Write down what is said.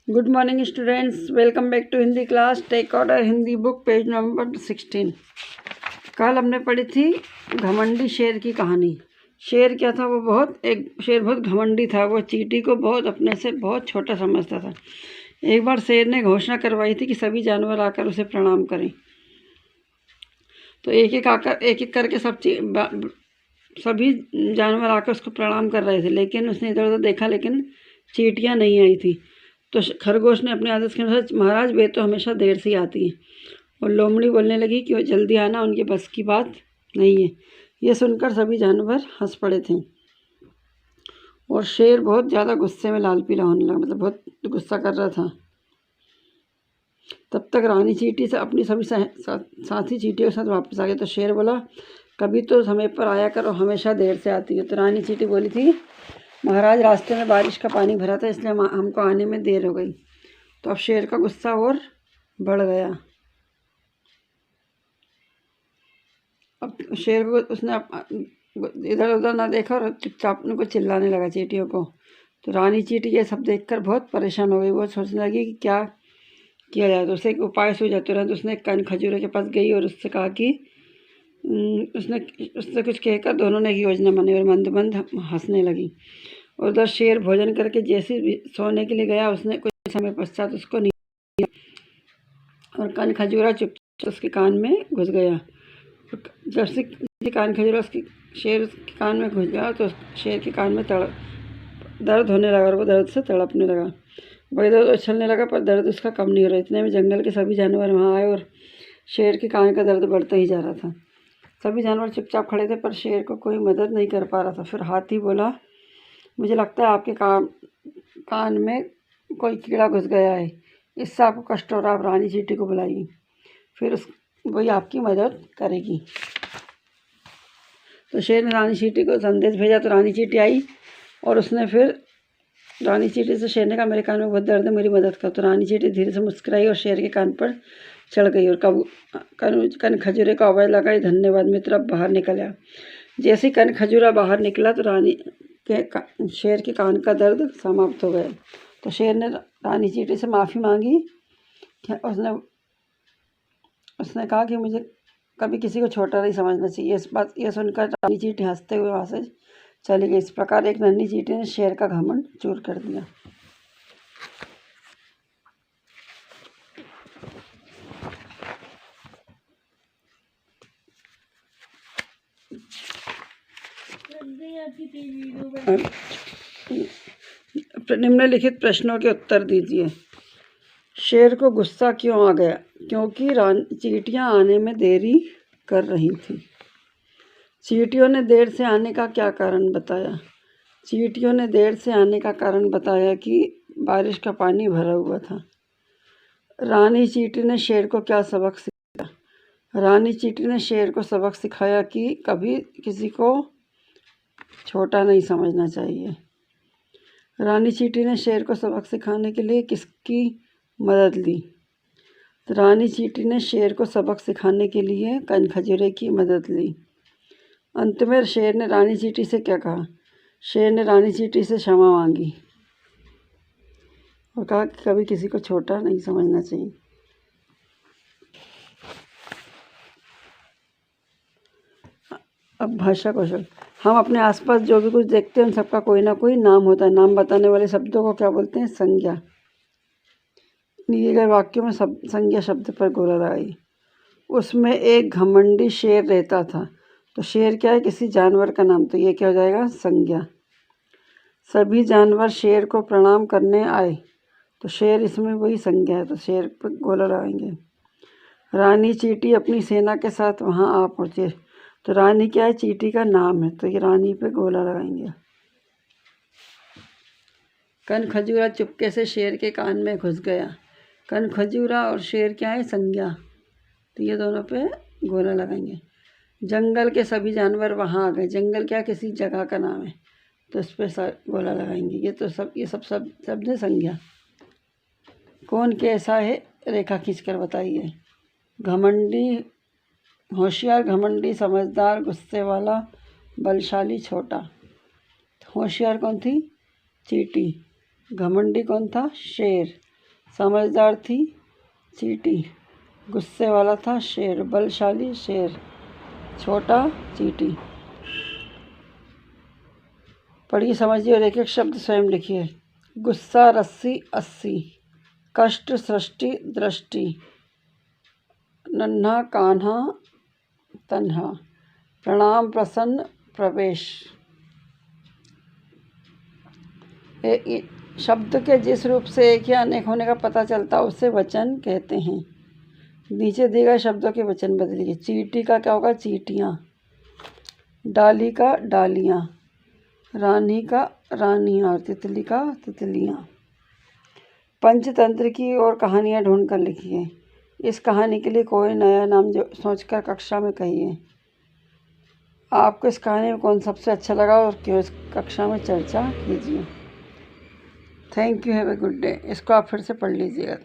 Good morning students, welcome back to Hindi class. Take order Hindi book, page number 16। कल हमने पढ़ी थी घमंडी शेर की कहानी। शेर क्या था? एक शेर बहुत घमंडी था। वो चींटी को बहुत अपने से बहुत छोटा समझता था। एक बार शेर ने घोषणा करवाई थी कि सभी जानवर आकर उसे प्रणाम करें। तो एक एक करके सभी जानवर आकर उसको प्रणाम कर रहे थे, लेकिन उसने इधर उधर देखा, लेकिन चींटियाँ नहीं आई थी। तो खरगोश ने अपने आदेश के अनुसार, महाराज वे तो हमेशा देर से आती हैं। और लोमड़ी बोलने लगी कि वो जल्दी आना उनके बस की बात नहीं है। ये सुनकर सभी जानवर हंस पड़े थे और शेर बहुत ज़्यादा गुस्से में लाल पीला होने लगा, मतलब बहुत गुस्सा कर रहा था। तब तक रानी चींटी से अपनी सभी साथी चींटियों के साथ वापस आ गए। तो शेर बोला, कभी तो समय पर आया करो, हमेशा देर से आती है। तो रानी चींटी बोली थी, महाराज रास्ते में बारिश का पानी भरा था, इसलिए हमको आने में देर हो गई। तो अब शेर का गुस्सा और बढ़ गया। अब शेर को उसने इधर उधर ना देखा और चुपचाप उनको चिल्लाने लगा चींटियों को। तो रानी चींटी ये सब देखकर बहुत परेशान हो गई। वो सोचने लगी कि क्या किया जाए। तो उसे एक उपाय सूझा। तुरंत उसने एक कन खजूरे के पास गई और उससे कहा कि उससे कुछ कहकर दोनों ने एक योजना बनाई और मंद मंद हंसने लगी। और उधर शेर भोजन करके जैसे सोने के लिए गया, उसने कुछ समय पश्चात उसको नींद और कन खजूरा चुपचाप उसके कान में घुस गया। जब से कान खजूरा शेर के कान में घुस गया तो शेर के कान में दर्द होने लगा और वो दर्द से तड़पने लगा। वही दर्द उछलने लगा, पर दर्द उसका कम नहीं हो रहा। इतने में जंगल के सभी जानवर वहाँ आए और शेर के कान का दर्द बढ़ता ही जा रहा था। सभी जानवर चुपचाप खड़े थे, पर शेर को कोई मदद नहीं कर पा रहा था। फिर हाथी बोला, मुझे लगता है आपके कान में कोई कीड़ा घुस गया है, इससे आपको कष्ट हो रहा। आप रानी चींटी को बुलाइए, फिर वही आपकी मदद करेगी। तो शेर ने रानी चींटी को संदेश भेजा। तो रानी चींटी आई और उसने फिर रानी चींटी से शेर ने कहा, मेरे कान में बहुत दर्द है, मेरी मदद कर। तो रानी चींटी धीरे से मुस्कुराई और शेर के कान पर चढ़ गई और कन खजूरे का आवाज़ लगाई, धन्यवाद मित्र, अब बाहर निकल आ। जैसे कन खजूरा बाहर निकला तो शेर के कान का दर्द समाप्त हो गया। तो शेर ने रानी चींटी से माफ़ी मांगी। उसने कहा कि मुझे कभी किसी को छोटा नहीं समझना चाहिए। यह सुनकर रानी चींटी हंसते हुए वहाँ से चली गई। इस प्रकार एक नन्ही चींटी ने शेर का घमंड चूर कर दिया। निम्नलिखित प्रश्नों के उत्तर दीजिए। शेर को गुस्सा क्यों आ गया? क्योंकि चींटियां आने में देरी कर रही थी। चींटियों ने देर से आने का क्या कारण बताया? चींटियों ने देर से आने का कारण बताया कि बारिश का पानी भरा हुआ था। रानी चींटी ने शेर को क्या सबक सिखाया? रानी चींटी ने शेर को सबक सिखाया कि कभी किसी को छोटा नहीं समझना चाहिए। रानी चींटी ने शेर को सबक सिखाने के लिए किसकी मदद ली? तो रानी चींटी ने शेर को सबक सिखाने के लिए कन खजूरे की मदद ली। अंत में शेर ने रानी चींटी से क्या कहा? शेर ने रानी चींटी से क्षमा मांगी और कहा कि कभी किसी को छोटा नहीं समझना चाहिए। अब भाषा कौशल। हम अपने आसपास जो भी कुछ देखते हैं उन सबका कोई ना कोई नाम होता है। नाम बताने वाले शब्दों को क्या बोलते हैं? संज्ञा। दिए गए वाक्यों में संज्ञा शब्द पर गोला लगाइए। उसमें एक घमंडी शेर रहता था। तो शेर क्या है? किसी जानवर का नाम। तो ये क्या हो जाएगा? संज्ञा। सभी जानवर शेर को प्रणाम करने आए। तो शेर इसमें वही संज्ञा है, तो शेर पर गोला लगाएंगे। रानी चींटी अपनी सेना के साथ वहाँ आ पहुँचे। तो रानी क्या है? चींटी का नाम है, तो ये रानी पे गोला लगाएंगे। कन खजूरा चुपके से शेर के कान में घुस गया। कन खजूरा और शेर क्या है? संज्ञा, तो ये दोनों पे गोला लगाएंगे। जंगल के सभी जानवर वहाँ आ गए। जंगल क्या? किसी जगह का नाम है, तो इस पर गोला लगाएंगे। ये सब शब्द है संज्ञा। कौन कैसा है? रेखा खींचकर बताइए। घमंडी, होशियार, घमंडी, समझदार, गुस्से वाला, बलशाली, छोटा। होशियार कौन थी? चींटी। घमंडी कौन था? शेर। समझदार थी चींटी, गुस्से वाला था शेर, बलशाली शेर, छोटा चींटी। पढ़िए, समझिए और एक एक शब्द स्वयं लिखिए। गुस्सा रस्सी 80, कष्ट सृष्टि दृष्टि, नन्हा कान्हा तन्हा, प्रणाम प्रसन्न प्रवेश। शब्द के जिस रूप से एक या अनेक होने का पता चलता है उसे वचन कहते हैं। नीचे दिए गए शब्दों के वचन बदलिए। चींटी का क्या होगा? चींटियाँ। डाली का डालियाँ, रानी का रानियाँ और तितली का तितलियाँ। पंचतंत्र की और कहानियाँ ढूंढ कर लिखिए। इस कहानी के लिए कोई नया नाम जो सोचकर कक्षा में कहिए। आपको इस कहानी में कौन सबसे अच्छा लगा और क्यों, इस कक्षा में चर्चा कीजिए। Thank you, have a good day. इसको आप फिर से पढ़ लीजिएगा।